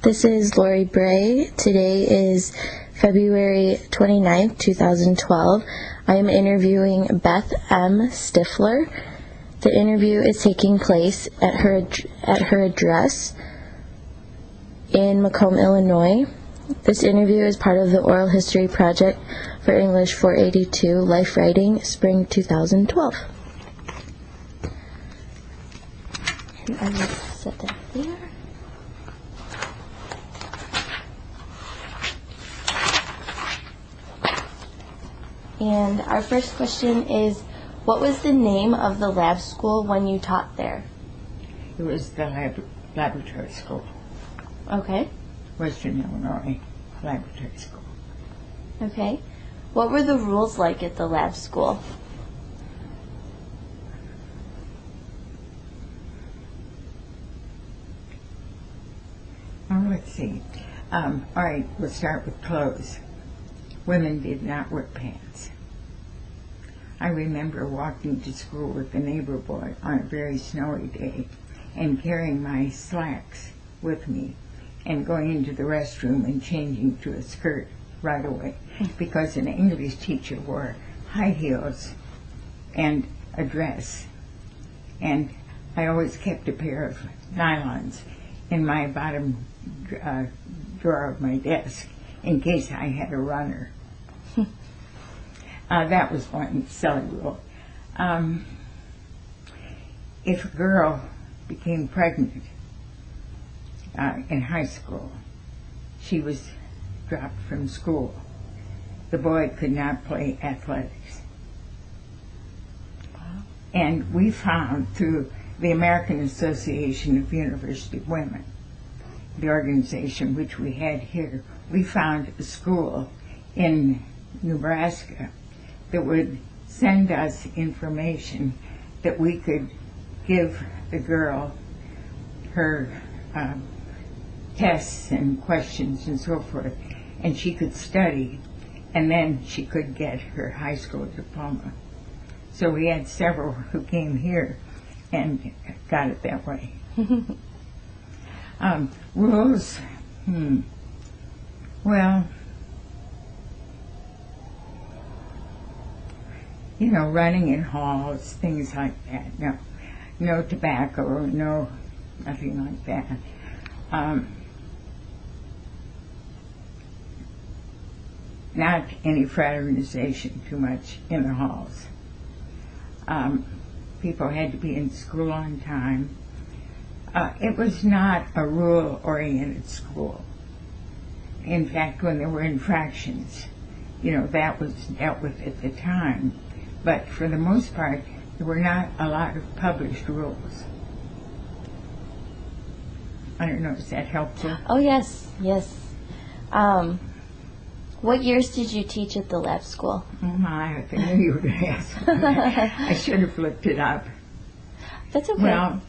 This is Lori Bray. Today is February 29th, 2012. I am interviewing Beth M. Stiffler. The interview is taking place at her address in Macomb, Illinois. This interview is part of the Oral History Project for English 482 Life Writing, Spring 2012. And I will set that there. And our first question is, what was the name of the lab school when you taught there? It was the laboratory school. Okay. Western Illinois Laboratory School. Okay. What were the rules like at the lab school? Oh, let's see. All right, we'll start with clothes. Women did not wear pants. I remember walking to school with a neighbor boy on a very snowy day and carrying my slacks with me and going into the restroom and changing to a skirt right away because an English teacher wore high heels and a dress. And I always kept a pair of nylons in my bottom drawer of my desk in case I had a runner. That was one silly rule. If a girl became pregnant in high school, she was dropped from school. The boy could not play athletics. Wow. And we found through the American Association of University Women, the organization which we had here, we found a school in Nebraska that would send us information that we could give the girl her tests and questions and so forth, and she could study, and then she could get her high school diploma. So we had several who came here and got it that way. Rules, well, you know, running in halls, things like that. No tobacco, nothing like that. Not any fraternization too much in the halls. People had to be in school on time. It was not a rule-oriented school. In fact, when there were infractions, that was dealt with at the time. But for the most part, there were not a lot of published rules. I don't know, is that helpful? Oh, yes. What years did you teach at the lab school? Oh my, I knew you were going to ask me that. I should have looked it up. That's okay. Well,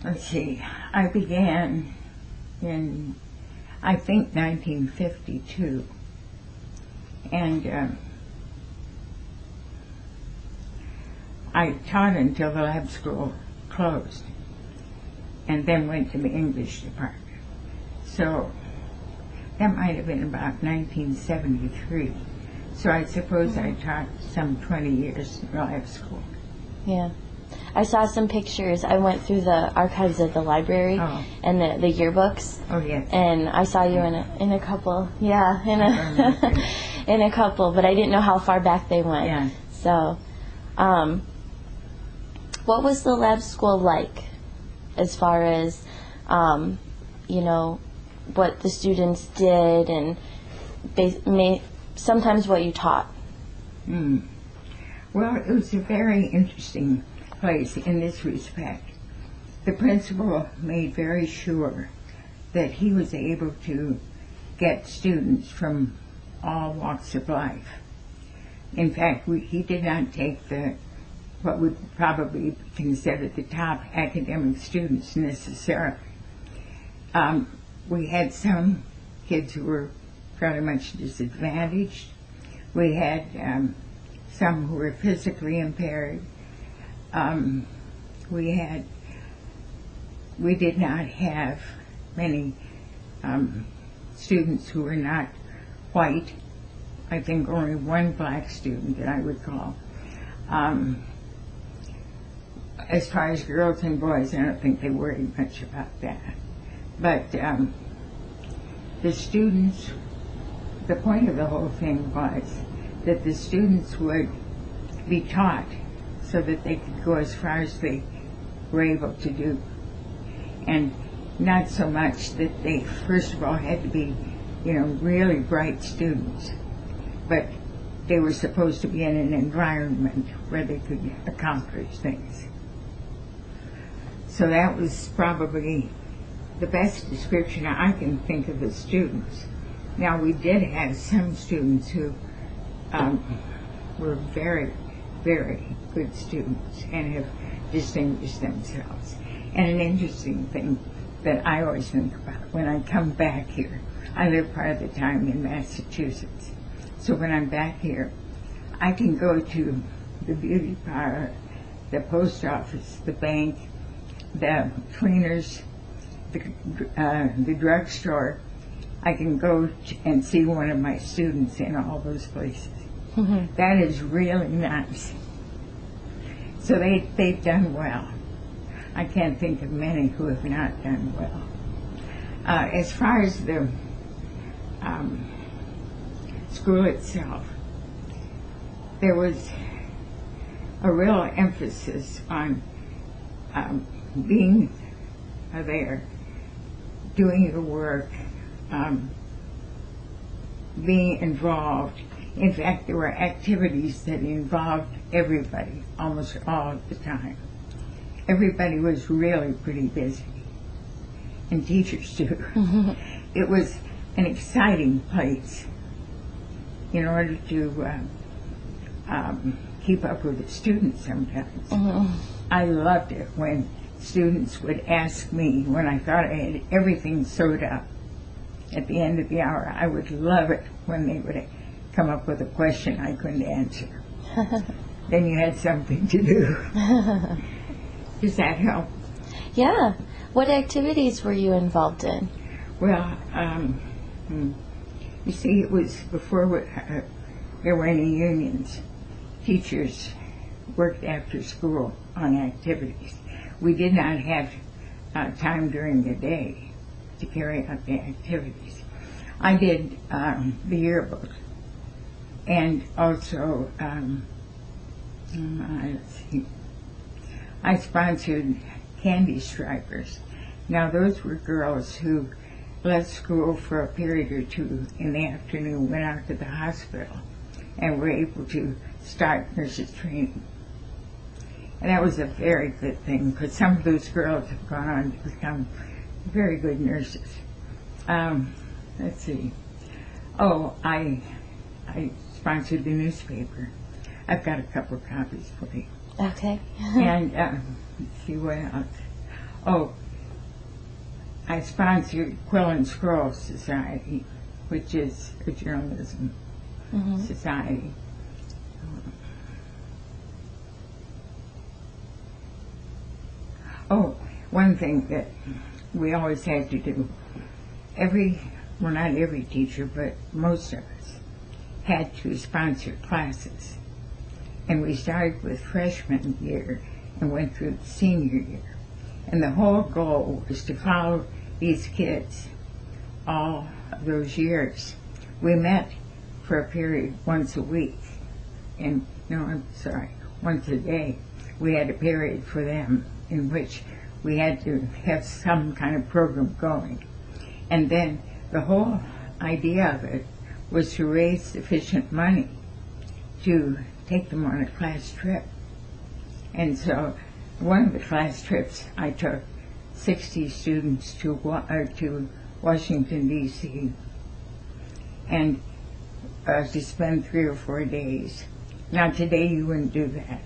let's see. I began in, I think, 1952. And I taught until the lab school closed and then went to the English department. So that might have been about 1973. So I suppose I taught some 20 years in lab school. Yeah. I saw some pictures. I went through the archives of the library and the yearbooks. Oh, yes. And I saw you in a couple. Yeah, in a couple, but I didn't know how far back they went. Yeah. So, what was the lab school like as far as, what the students did and sometimes what you taught? Well, it was a very interesting place in this respect. The principal made very sure that he was able to get students from all walks of life. In fact, he did not take what would probably be considered the top academic students necessarily. We had some kids who were very much disadvantaged. We had some who were physically impaired. We did not have many students who were not white. I think only one black student that I recall. As far as girls and boys, I don't think they worried much about that. But the students, the point of the whole thing was that the students would be taught so that they could go as far as they were able to do. And not so much that they, first of all, had to be, really bright students, but they were supposed to be in an environment where they could accomplish things. So that was probably the best description I can think of the students. Now, we did have some students who were very, very good students and have distinguished themselves. And an interesting thing that I always think about when I come back here, I live part of the time in Massachusetts. So when I'm back here, I can go to the beauty parlor, the post office, the bank, the cleaners, the drugstore. I can go and see one of my students in all those places. Mm-hmm. That is really nice. So they've done well. I can't think of many who have not done well. As far as the school itself, there was a real emphasis on being there, doing your work, being involved. In fact, there were activities that involved everybody almost all the time. Everybody was really pretty busy, and teachers too. Mm-hmm. It was an exciting place in order to keep up with the students sometimes. Mm-hmm. I loved it when students would ask me, when I thought I had everything sewed up at the end of the hour. I would love it when they would come up with a question I couldn't answer. Then you had something to do. Does that help? Yeah. What activities were you involved in? Well, you see, it was before there were any unions. Teachers worked after school on activities. We did not have time during the day to carry out the activities. I did the yearbook, and also, let's see, I sponsored candy stripers. Now, those were girls who left school for a period or two in the afternoon, went out to the hospital, and were able to start nurses training. And that was a very good thing, because some of those girls have gone on to become very good nurses. Let's see. Oh, I sponsored the newspaper. I've got a couple of copies for you. Okay. And let's see what else. Oh, I sponsored Quill and Scroll Society, which is a journalism society. Oh, one thing that we always had to do, well, not every teacher, but most of us had to sponsor classes. And we started with freshman year and went through senior year. And the whole goal was to follow these kids all those years. We met for a period once a week. And, no, I'm sorry, once a day. We had a period for them in which we had to have some kind of program going. And then the whole idea of it was to raise sufficient money to take them on a class trip. And so one of the class trips, I took 60 students to Washington, D.C., and to spend 3 or 4 days. Now, today you wouldn't do that.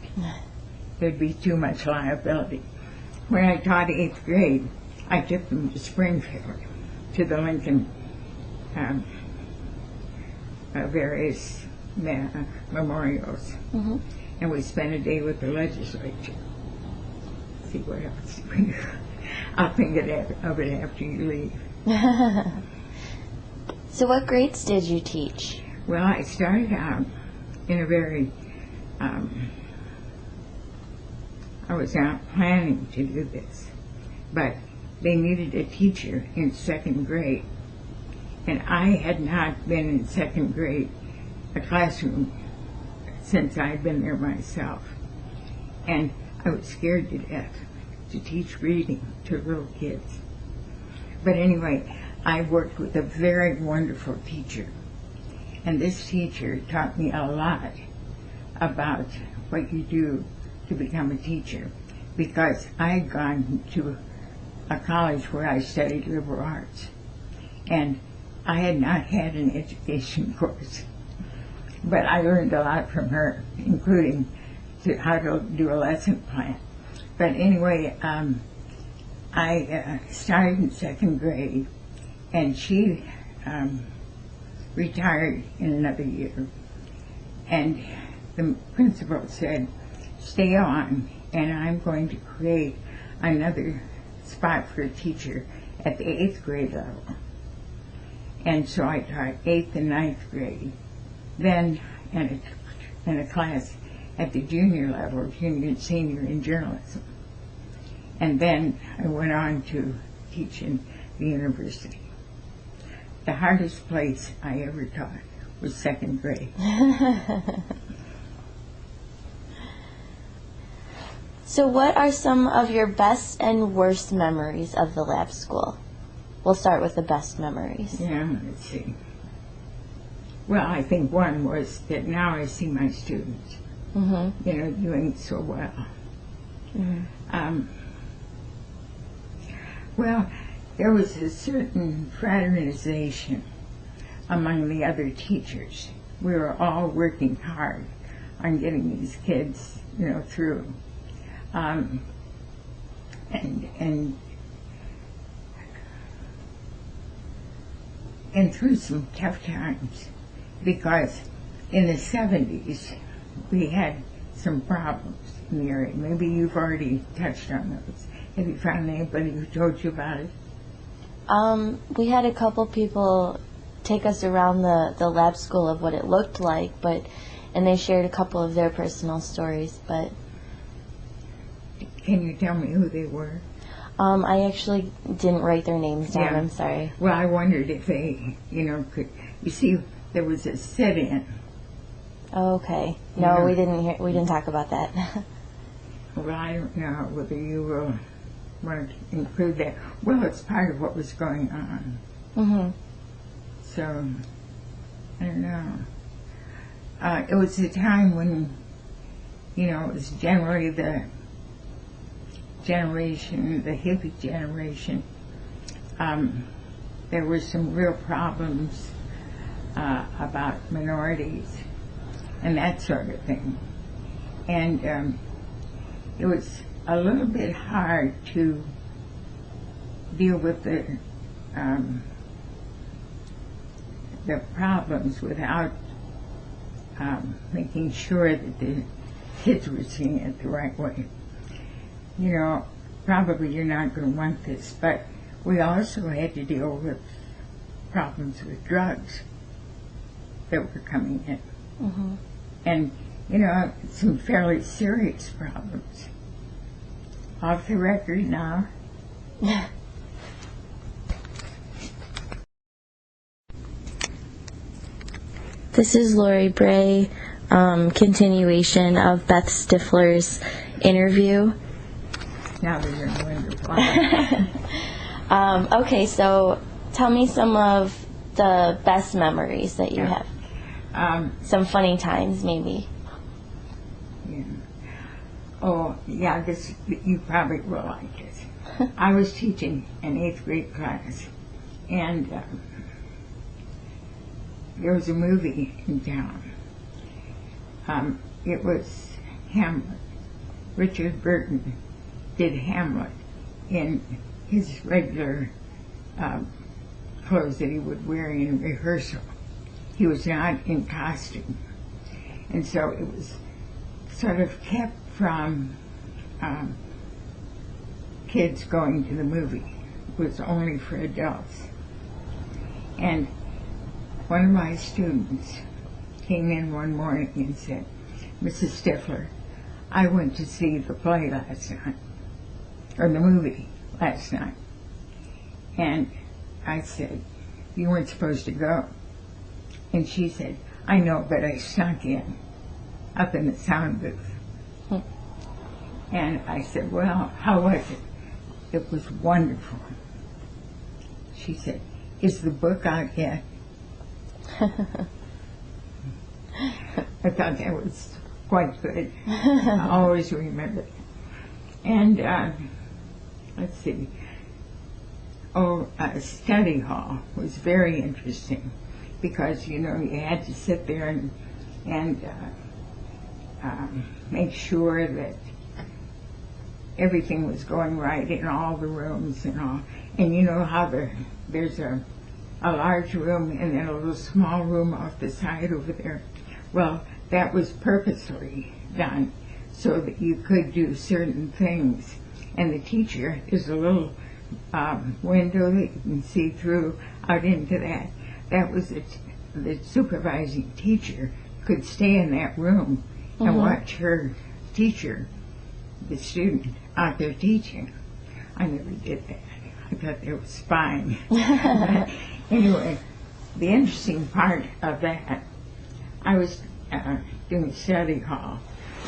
There'd be too much liability. When I taught 8th grade, I took them to Springfield, to the Lincoln various memorials. Mm-hmm. And we spent a day with the legislature. See what else we do. I'll think of it after you leave. So what grades did you teach? Well, I started out in a very, I was not planning to do this, but they needed a teacher in second grade. And I had not been in second grade, a classroom, since I had been there myself. And I was scared to death to teach reading to little kids. But anyway, I worked with a very wonderful teacher. And this teacher taught me a lot about what you do to become a teacher, because I had gone to a college where I studied liberal arts, and I had not had an education course. But I learned a lot from her, including how to do a lesson plan. But anyway, I started in second grade, and she retired in another year. And the principal said, stay on, and I'm going to create another spot for a teacher at the 8th grade level. And so I taught 8th and 9th grade. Then in a class at the junior level, junior and senior in journalism. And then I went on to teach in the university. The hardest place I ever taught was second grade. So what are some of your best and worst memories of the lab school? We'll start with the best memories. Yeah, let's see. Well, I think one was that now I see my students, doing so well. Well, there was a certain fraternization among the other teachers. We were all working hard on getting these kids, through. And through some tough times, because in the 70s we had some problems in the area. Maybe you've already touched on those. Have you found anybody who told you about it? We had a couple people take us around the lab school of what it looked like, and they shared a couple of their personal stories, but... Can you tell me who they were? I actually didn't write their names down, I'm sorry. Well, I wondered if they, could... You see, there was a sit-in. Oh, okay. No, we didn't talk about that. Well, I don't know whether you will want to include that. Well, it's part of what was going on. Mm-hmm. So, I don't know. It was a time when, it was generally the hippie generation. There were some real problems about minorities and that sort of thing. And it was a little bit hard to deal with the problems without making sure that the kids were seeing it the right way. Probably you're not going to want this, but we also had to deal with problems with drugs that were coming in. Mm-hmm. And, some fairly serious problems. Off the record now. This is Lori Bray, continuation of Beth Stiffler's interview. Now that you're wonderful. Okay, so tell me some of the best memories that you have. Some funny times, maybe. Yeah. Oh, yeah, you probably will like this. I was teaching an 8th grade class, and there was a movie in town. It was Hamlet. Richard Burton did Hamlet in his regular clothes that he would wear in rehearsal. He was not in costume. And so it was sort of kept from kids going to the movie was only for adults. And one of my students came in one morning and said, "Mrs. Stiffler, I went to see the play last night, or the movie last night." And I said, "You weren't supposed to go." And she said, "I know, but I snuck in, up in the sound booth." And I said, "Well, how was it?" "It was wonderful." She said, "Is the book out yet?" I thought that was quite good. I always remember it. And let's see. Study hall was very interesting because, you had to sit there and make sure that everything was going right in all the rooms and all. And you know how there's a large room and then a little small room off the side over there. Well, that was purposely done so that you could do certain things. And the teacher is a little window that you can see through out into that. That was the supervising teacher could stay in that room and watch her teacher, the student, out there teaching. I never did that. I thought they were spying. Anyway, the interesting part of that, I was doing study hall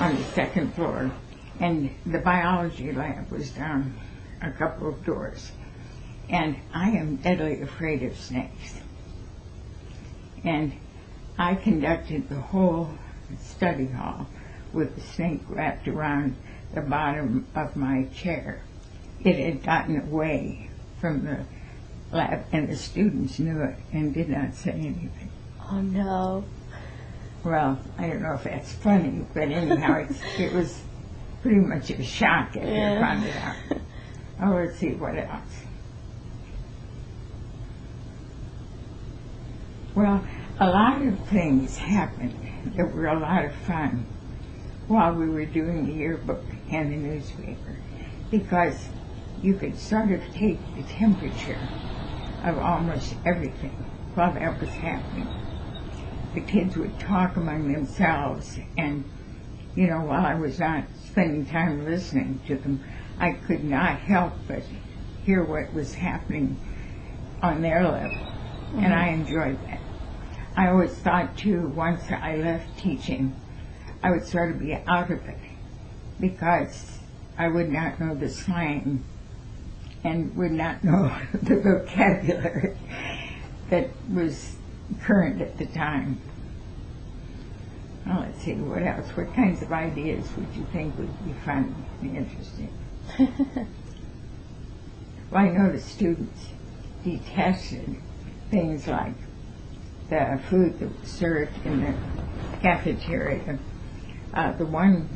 on the second floor, and the biology lab was down a couple of doors. And I am deadly afraid of snakes. And I conducted the whole study hall with the snake wrapped around the bottom of my chair. It had gotten away from the lab, and the students knew it and did not say anything. Oh, no. Well, I don't know if that's funny, but anyhow, it was pretty much a shock after I found it out. Oh, let's see, what else? Well, a lot of things happened that were a lot of fun while we were doing the yearbook and the newspaper, because you could sort of take the temperature of almost everything while that was happening. The kids would talk among themselves, and, while I was not spending time listening to them, I could not help but hear what was happening on their level, and I enjoyed that. I always thought, too, once I left teaching, I would sort of be out of it, because I would not know the slang and would not know the vocabulary that was current at the time. Well, let's see, what else? What kinds of ideas would you think would be fun and interesting? Well, I know the students detested things like the food that was served in the cafeteria. The one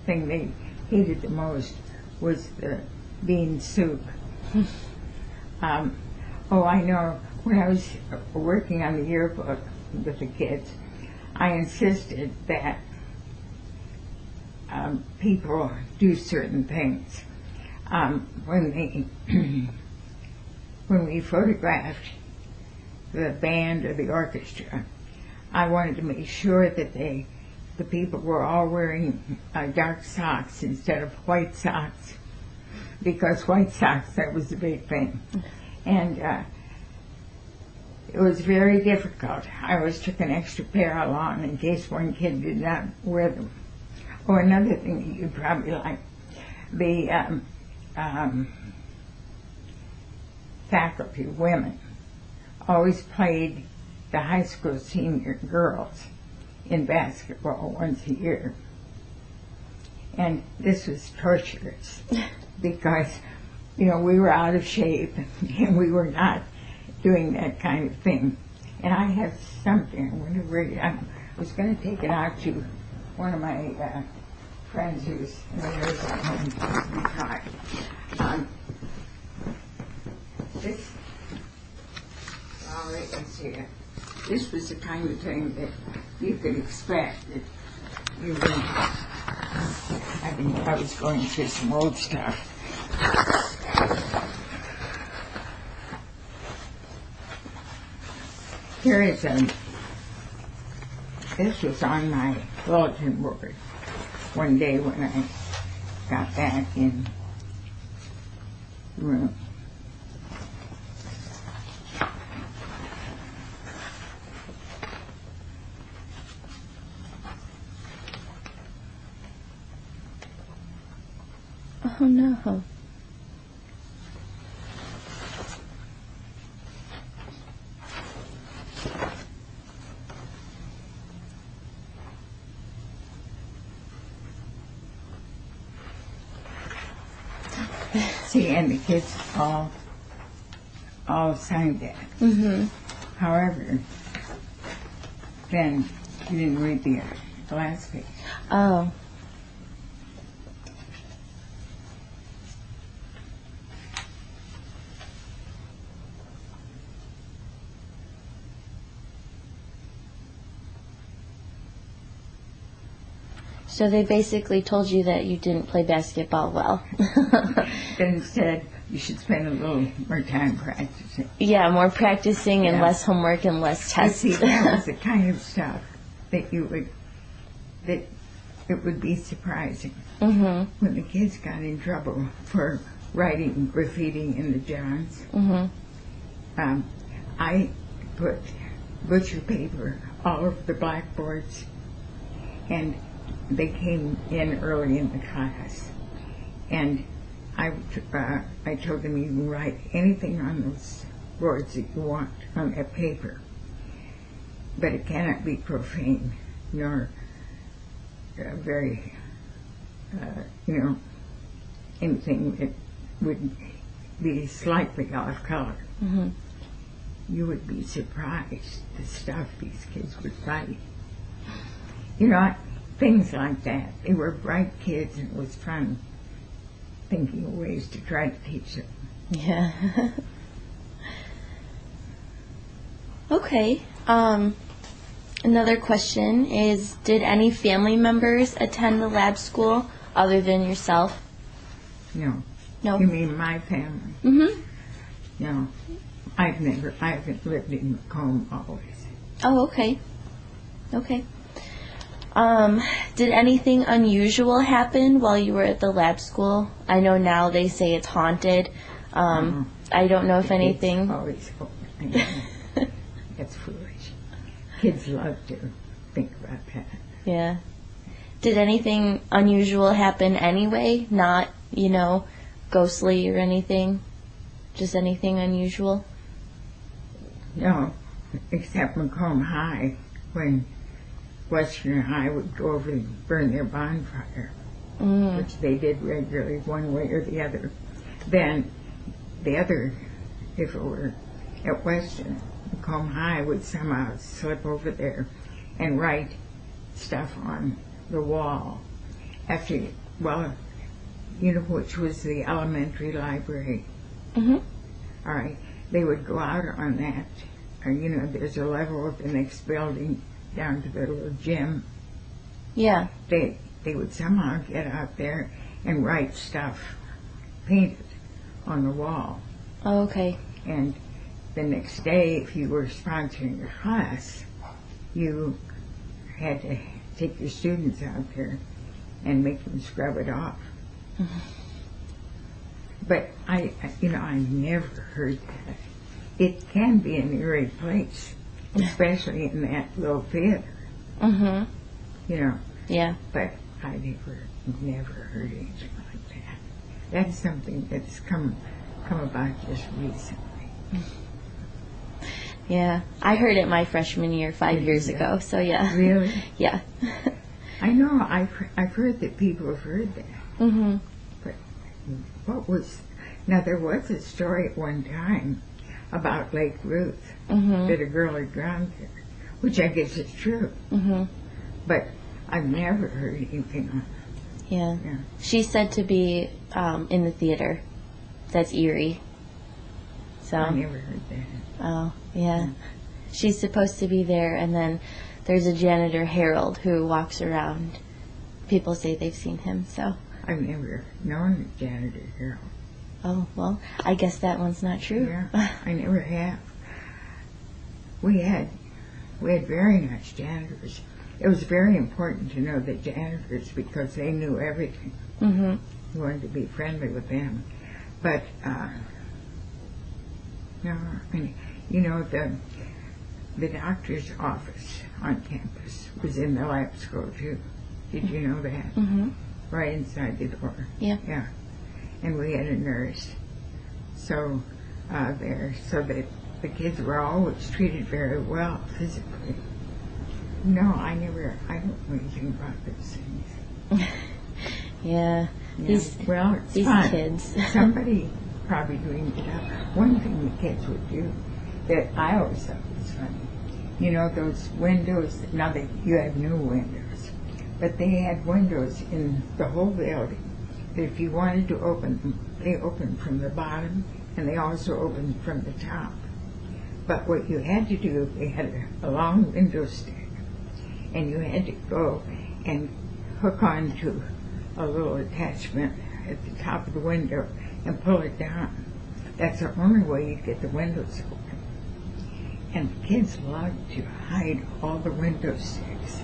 thing they hated the most was the bean soup. Oh, I know, when I was working on the yearbook with the kids, I insisted that people do certain things. When we photographed the band or the orchestra, I wanted to make sure that the people were all wearing dark socks instead of white socks, because white socks, that was the big thing. And it was very difficult. I always took an extra pair along in case one kid did not wear them. Oh, another thing that you'd probably like, the faculty, women, always played the high school senior girls in basketball once a year. And this was torturous because, we were out of shape and we were not doing that kind of thing. And I have something, I wonder where I was going to take it out to one of my friends who's in the nursing home retired. All right, let's see. This was the kind of thing that you could expect that you would. I was going through some old stuff. Here is this was on my bulletin board one day when I got back in the room. Oh no. See, and the kids all signed that. Mm-hmm. However, then you didn't read the last page. Oh. So they basically told you that you didn't play basketball well. Then instead, you should spend a little more time practicing. Yeah, more practicing and Yeah. less homework and less You tests. see, that was the kind of stuff that it would be surprising Mm-hmm. when the kids got in trouble for writing graffiti in the Johns. Mm-hmm. I put butcher paper all over the blackboards, and they came in early in the class, and I told them, you can write anything on those boards that you want on that paper, but it cannot be profane nor very, anything that would be slightly off color. Mm-hmm. You would be surprised the stuff these kids would write. Things like that. They were bright kids, and it was fun thinking of ways to try to teach them. Yeah. Okay. Another question is, did any family members attend the lab school other than yourself? No. No. You mean my family? Mm-hmm. No. I haven't lived in Macomb always. Oh, okay. Okay. Did anything unusual happen while you were at the lab school? I know now they say it's haunted. I don't know if anything. It's always That's foolish. Kids love to think about that. Yeah. Did anything unusual happen anyway? Not, ghostly or anything? Just anything unusual? No, except Macomb High, when Western High would go over and burn their bonfire, which they did regularly one way or the other. Then the other, if it were at Western, Macomb High would somehow slip over there and write stuff on the wall. Which was the elementary library. Mm-hmm. All right, they would go out on that. There's a level of the next building down to the little gym. Yeah. They would somehow get out there and write stuff painted on the wall. Oh, okay. And the next day, if you were sponsoring a class, you had to take your students out there and make them scrub it off. Mm-hmm. But I never heard that. It can be an eerie place, especially in that little theater. Mm-hmm. Yeah. Yeah. But I never heard anything like that. That's something that's come about just recently. Yeah. I heard it my freshman year 5 years ago, so yeah. Really? Yeah. I know. I've heard that people have heard that. Mm-hmm. But now there was a story at one time about Lake Ruth, that a girl had drowned there, which I guess is true. Mm-hmm. But I've never heard anything on it. Yeah. Yeah. She's said to be in the theater. That's eerie. So. I never heard that. Oh, yeah. She's supposed to be there, and then there's a janitor, Harold, who walks around. People say they've seen him, so. I've never known a janitor Harold. Oh, well, I guess that one's not true. Yeah, I never have. we had very nice janitors. It was very important to know the janitors because they knew everything. Mm-hmm. You wanted to be friendly with them. But, no, and, you know, the doctor's office on campus was in the lab school, too. Did you know that? Mm-hmm. Right inside the door. Yeah. Yeah. And we had a nurse. So, there, so that the kids were always treated very well physically. No, I don't know anything about those things. Yeah. Well, it's these fun. kids. Somebody probably dreamed it up. One thing the kids would do that I always thought was funny, you know, those windows, now that you have new windows, but they had windows in the whole building that if you wanted to open them, they opened from the bottom and they also opened from the top. But what you had to do, they had a long window stick, and you had to go and hook onto a little attachment at the top of the window and pull it down. That's the only way you'd get the windows open. And the kids loved to hide all the window sticks.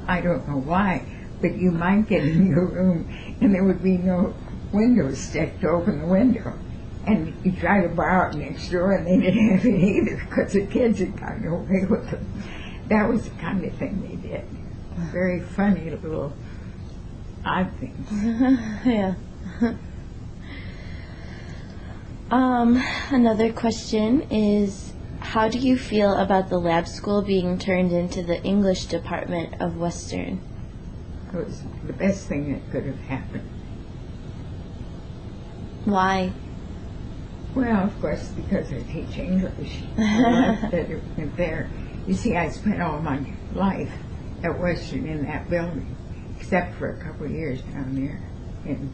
I don't know why, but you might get in your room and there would be no window stick to open the window. And you try to borrow it next door and they didn't have it either because the kids had gotten away with it. That was the kind of thing they did. Very funny little odd things. Yeah. Another question is, how do you feel about the lab school being turned into the English department of Western? It was the best thing that could have happened. Why? Well, of course, because I teach English. I love that it went there. You see, I spent all my life at Western in that building, except for a couple of years down there in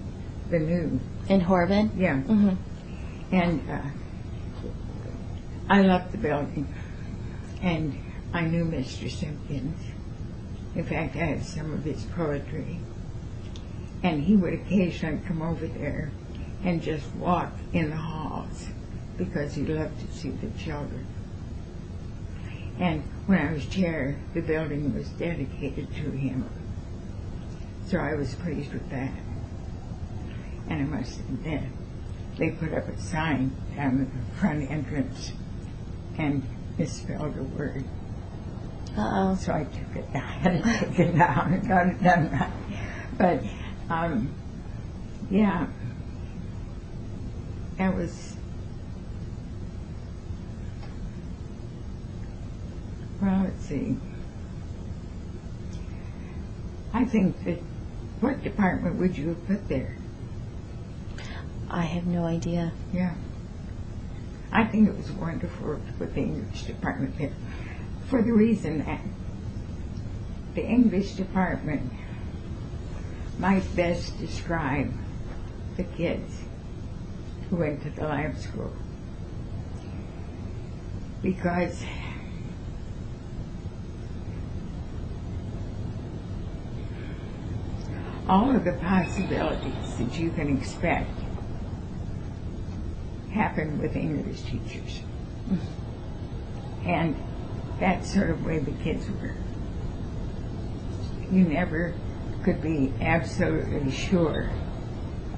the new. In Horben? Yeah. Mm-hmm. And I loved the building. And I knew Mr. Simpkins. In fact, I had some of his poetry. And he would occasionally come over there and just walk in the halls because he loved to see the children. And when I was chair, the building was dedicated to him. So I was pleased with that. And I must admit, they put up a sign down the front entrance and misspelled a word. Uh-oh. So I took it down. I had to take it down and got it done right. But, yeah, that was, well, let's see. I think that, what department would you have put there? I have no idea. Yeah. I think it was wonderful to put the English department there for the reason that the English department might best describe the kids who went to the lab school. Because all of the possibilities that you can expect happen with English teachers. And that's sort of the way the kids were. You never could be absolutely sure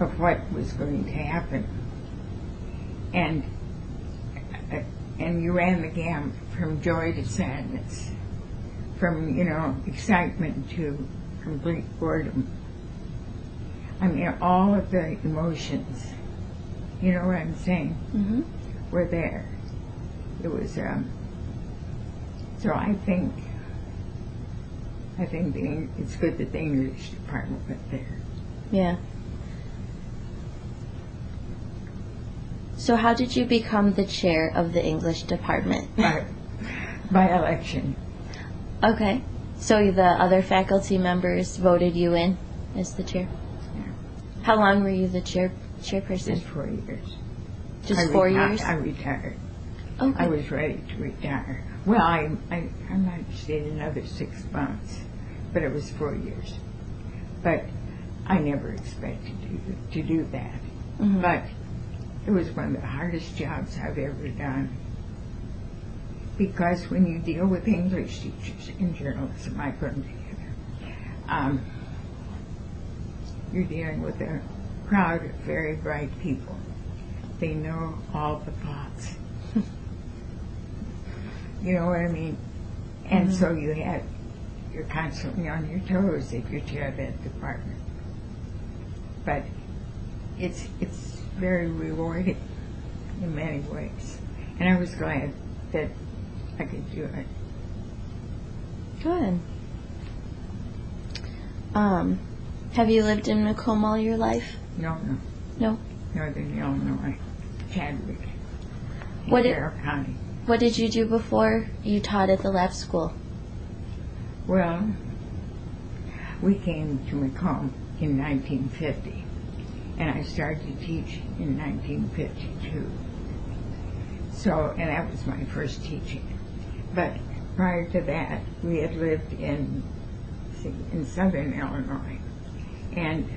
of what was going to happen. And you ran the gamut from joy to sadness, from, excitement to complete boredom. I mean, all of the emotions, you know what I'm saying, Mm-hmm. were there. It was, so I think it's good that the English department went there. Yeah. So how did you become the chair of the English department? By election. Okay. So the other faculty members voted you in as the chair? Yeah. How long were you the chairperson? Just 4 years. Just 4 years? I retired. Okay. I was ready to retire. Well, I might have stayed another 6 months, but it was 4 years. But I never expected to do that. Mm-hmm. But it was one of the hardest jobs I've ever done. because when you deal with English teachers in journalism, I put them together, you're dealing with a crowd of very bright people. They know all the plots. You know what I mean? And so you're constantly on your toes if you chair that department. But it's very rewarding in many ways. And I was glad that I could do it. Good. Have you lived in Macomb all your life? No. No? Northern Illinois, Chadwick, What County. What did you do before you taught at the lab school? Well, we came to Macomb in 1950, and I started to teach in 1952. So, and that was my first teaching. But prior to that, we had lived in southern Illinois. And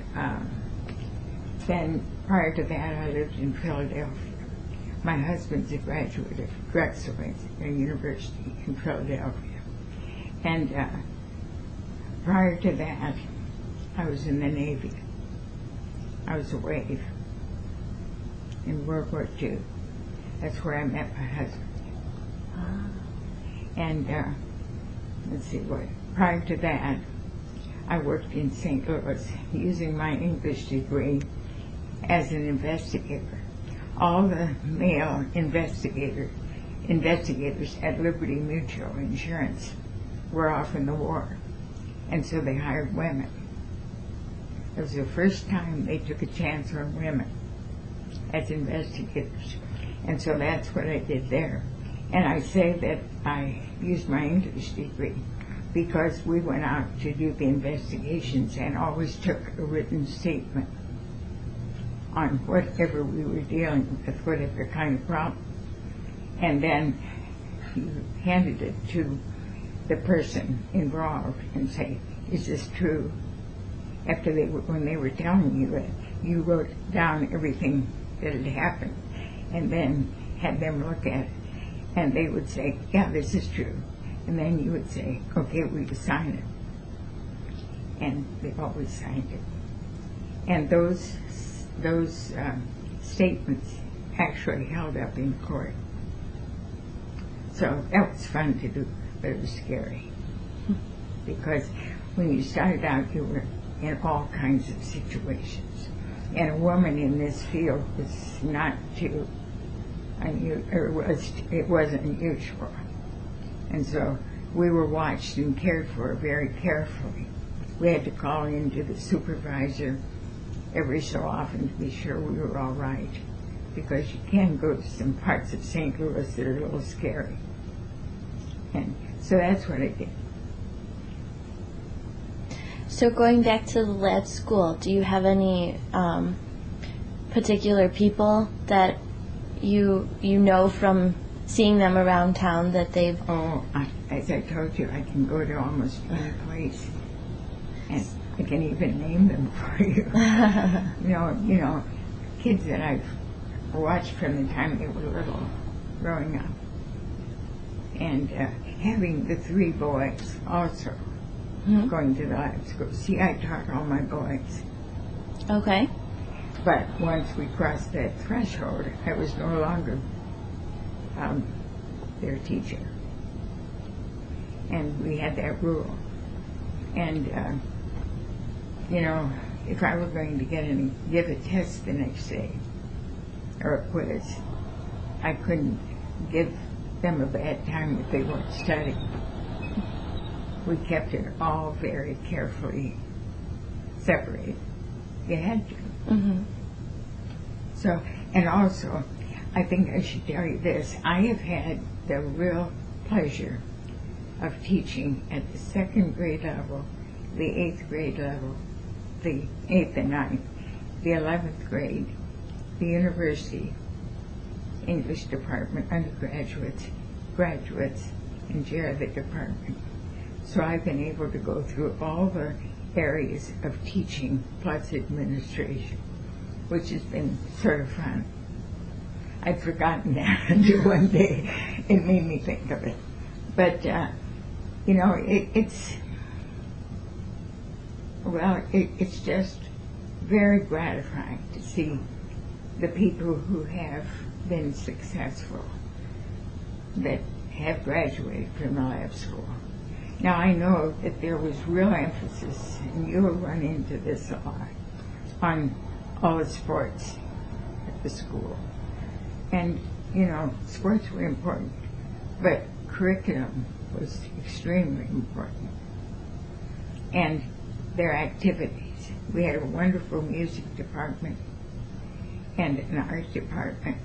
then prior to that, I lived in Philadelphia. My husband's a graduate of Drexel University in Philadelphia. And prior to that, I was in the Navy. I was a wave in World War II. That's where I met my husband. And let's see what. Prior to that, I worked in St. Louis using my English degree as an investigator. All the male investigators at Liberty Mutual Insurance were off in the war, and so they hired women. It was the first time they took a chance on women as investigators, and so that's what I did there. And I say that I used my English degree because we went out to do the investigations and always took a written statement on whatever we were dealing with, whatever kind of problem. And then you handed it to the person involved and say, is this true? After when they were telling you it, you wrote down everything that had happened and then had them look at it. And they would say, yeah, this is true. And then you would say, okay, we will sign it. And they always signed it. And those statements actually held up in court. So that was fun to do, but it was scary. Because when you started out, you were in all kinds of situations. And a woman in this field was not too it wasn't unusual. And so we were watched and cared for very carefully. We had to call in to the supervisor every so often to be sure we were all right, because you can go to some parts of St. Louis that are a little scary. And so that's what I did. So going back to the lab school, do you have any particular people that you know from seeing them around town that they've... Oh, as I told you, I can go to almost any place, and I can even name them for you. You know, kids that I've watched from the time they were little, growing up. And having the three boys also going to the lab school. See, I taught all my boys. Okay. But once we crossed that threshold, I was no longer their teacher. And we had that rule. And, you know, if I were going to give a test the next day, or a quiz, I couldn't give them a bad time if they weren't studying. We kept it all very carefully separated. You had to. Mm-hmm. So, and also, I think I should tell you this. I have had the real pleasure of teaching at the second grade level, the 8th grade level, the 8th and 9th, the 11th grade, the university, English department, undergraduates, graduates, and chair of the department. So I've been able to go through all the areas of teaching plus administration, which has been sort of fun. I'd forgotten that until one day it made me think of it. But, you know, it's just very gratifying to see the people who have been successful, that have graduated from the lab school. Now, I know that there was real emphasis, and you'll run into this a lot, on all the sports at the school. And, you know, sports were important, but curriculum was extremely important. And their activities. We had a wonderful music department and an art department.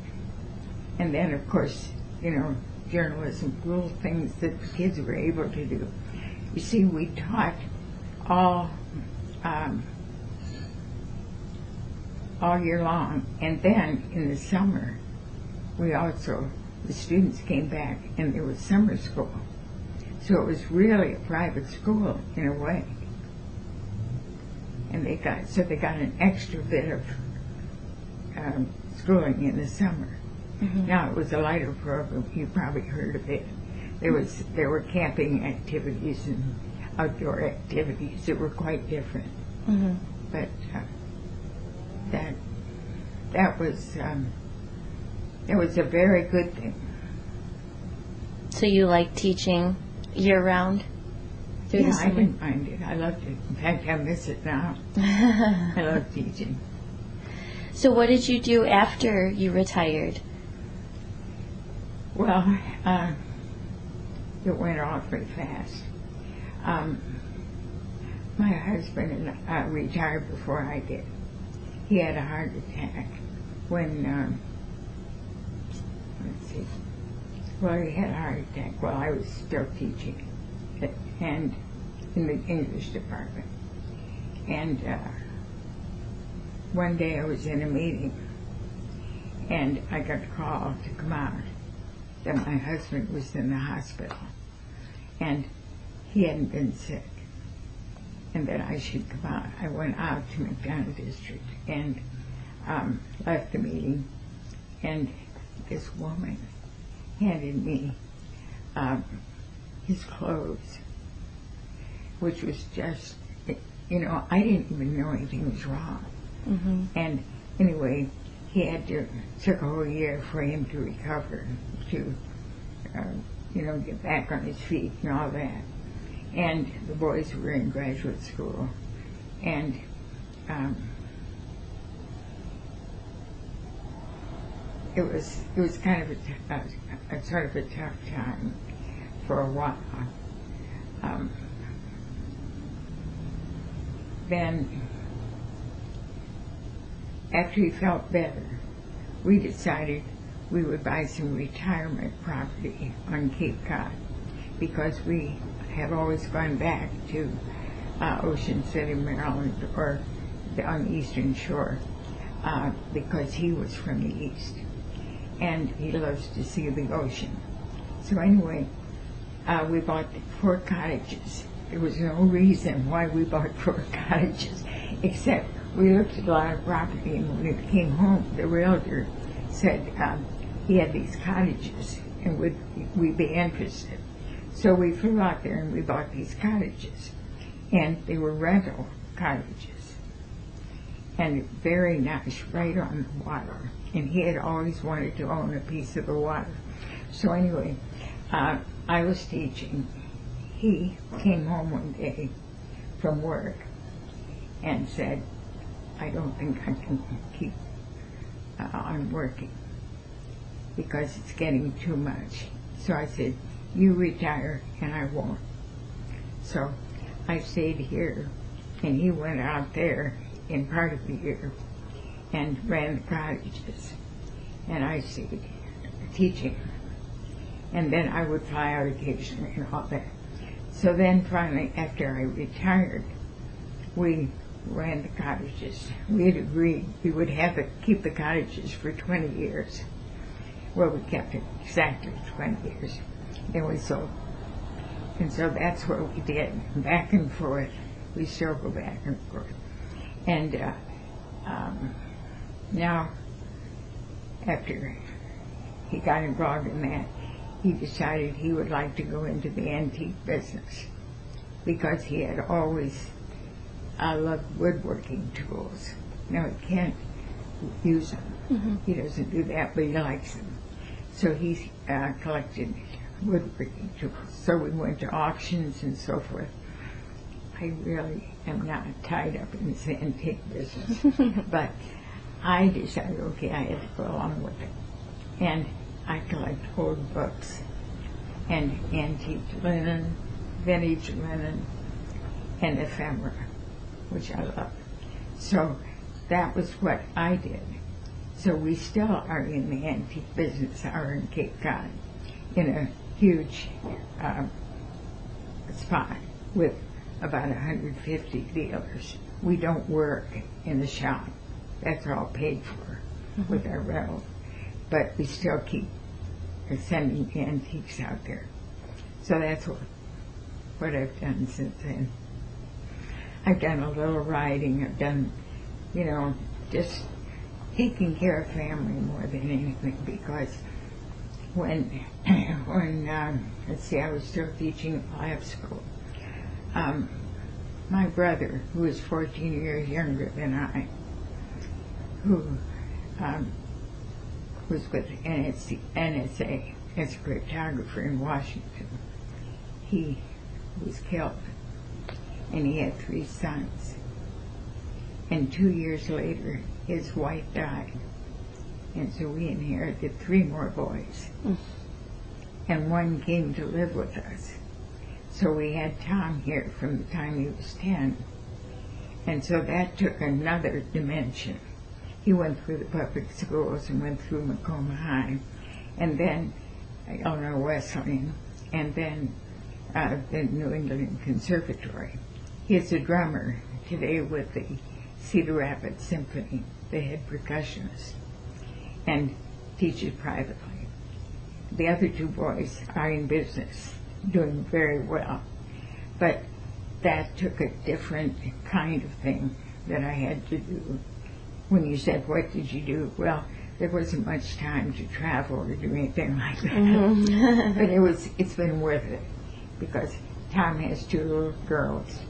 And then, of course, you know, journalism, little things that the kids were able to do. You see, we taught all year long, and then in the summer, the students came back and there was summer school. So it was really a private school in a way. And they got an extra bit of schooling in the summer. Mm-hmm. Now it was a lighter program. You probably heard of it. There were camping activities and outdoor activities that were quite different. Mm-hmm. But that was a very good thing. So you like teaching year-round? Yeah, I didn't mind it. I loved it. In fact, I miss it now. I love teaching. So what did you do after you retired? Well, it went awfully fast. My husband retired before I did. He had a heart attack when, he had a heart attack while I was still teaching, and in the English department. And one day I was in a meeting, and I got a call to come out that my husband was in the hospital, and he hadn't been sick, and that I should come out. I went out to McDonough District and left the meeting, and this woman handed me his clothes, which was just, you know, I didn't even know anything was wrong. Mm-hmm. And anyway, took a whole year for him to recover, to, get back on his feet and all that. And the boys were in graduate school. And it was kind of a sort of a tough time for a while. Then, after he felt better, we decided we would buy some retirement property on Cape Cod, because we have always gone back to Ocean City, Maryland, or on the Eastern Shore, because he was from the East, and he loves to see the ocean. So anyway, we bought 4 cottages. There was no reason why we bought 4 cottages, except we looked at a lot of property, and when we came home, the realtor said he had these cottages, and would we be interested? So we flew out there and we bought these cottages, and they were rental cottages, and very nice, right on the water. And he had always wanted to own a piece of the water. So anyway, I was teaching. He came home one day from work and said, I don't think I can keep on working because it's getting too much. So I said, you retire and I won't. So I stayed here, and he went out there in part of the year and ran the cottages, and I stayed teaching. And then I would fly out occasionally and all that. So then finally, after I retired, we ran the cottages. We had agreed we would keep the cottages for 20 years. Well, we kept it exactly 20 years. And we sold. And so that's what we did, back and forth. We still go back and forth. And now, after he got involved in that, he decided he would like to go into the antique business because he had always loved woodworking tools. Now, he can't use them. Mm-hmm. He doesn't do that, but he likes them. So he collected woodworking tools. So we went to auctions and so forth. I really am not tied up in this antique business. But I decided, okay, I had to go along with it. And I collect old books and antique linen, vintage linen, and ephemera, which I love. So that was what I did. So we still are in the antique business, are in Cape Cod, in a huge spot with about 150 dealers. We don't work in the shop. That's all paid for with our rental. But we still keep sending antiques out there. So that's what I've done since then. I've done a little writing. I've done, just taking care of family more than anything, because when let's see, I was still teaching at lab school. My brother, who was 14 years younger than I, who was with NSA as a cryptographer in Washington, he was killed, and he had 3 sons. And 2 years later, his wife died, and so we inherited 3 more boys. And one came to live with us. So we had Tom here from the time he was 10. And so that took another dimension. He went through the public schools and went through Macomb High, and then Illinois Wesleyan, and then the New England Conservatory. He's a drummer today with the Cedar Rapids Symphony, the head percussionist, and teaches privately. The other 2 boys are in business, doing very well. But that took a different kind of thing that I had to do. When you said, what did you do? Well, there wasn't much time to travel or do anything like that. Mm-hmm. But it's been worth it, because Tom has 2 little girls,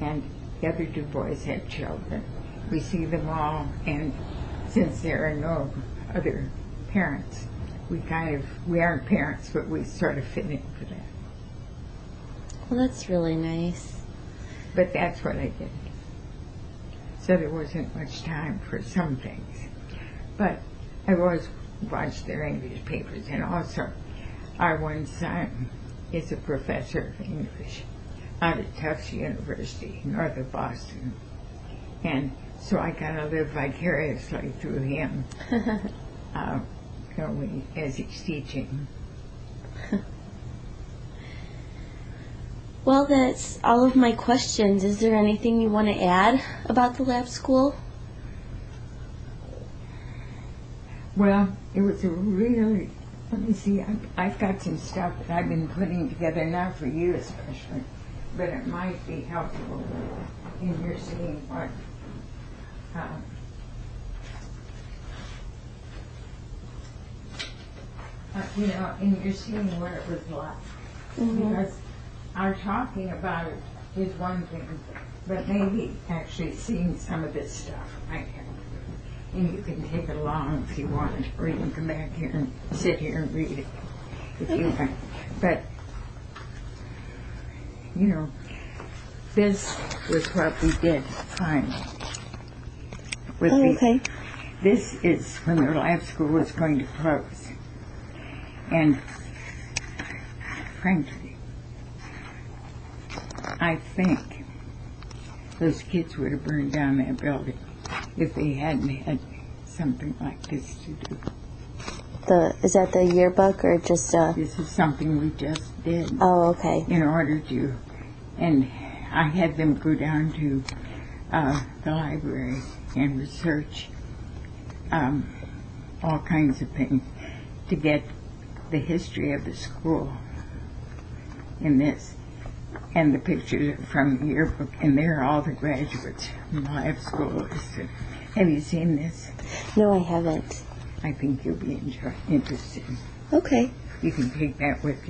and the other 2 boys have children. We see them all, and since there are no other parents, we aren't parents, but we sort of fit in for that. Well, that's really nice. But that's what I did. So there wasn't much time for some things. But I've always watched their English papers, and also our one son is a professor of English out at Tufts University, north of Boston. And so I kind of live vicariously through him as he's teaching. Well, that's all of my questions. Is there anything you want to add about the lab school? Well, it was a really, let me see, I've got some stuff that I've been putting together, not for you especially, but it might be helpful in your seeing what, in your seeing what it was like. Mm-hmm. Because our talking about it is one thing, but maybe actually seeing some of this stuff might help. And you can take it along if you want, or you can come back here and sit here and read it if you want. But, this was what we did finally. Okay. This is when the lab school was going to close. And frankly, I think those kids would have burned down that building if they hadn't had something like this to do. Is that the yearbook or just This is something we just did. Oh, okay. In order to, and I had them go down to the library and research all kinds of things to get the history of the school in this. And the pictures are from the yearbook, and there are all the graduates from the lab school listed. Have you seen this? No, I haven't. I think you'll be interested. Okay. You can take that with you.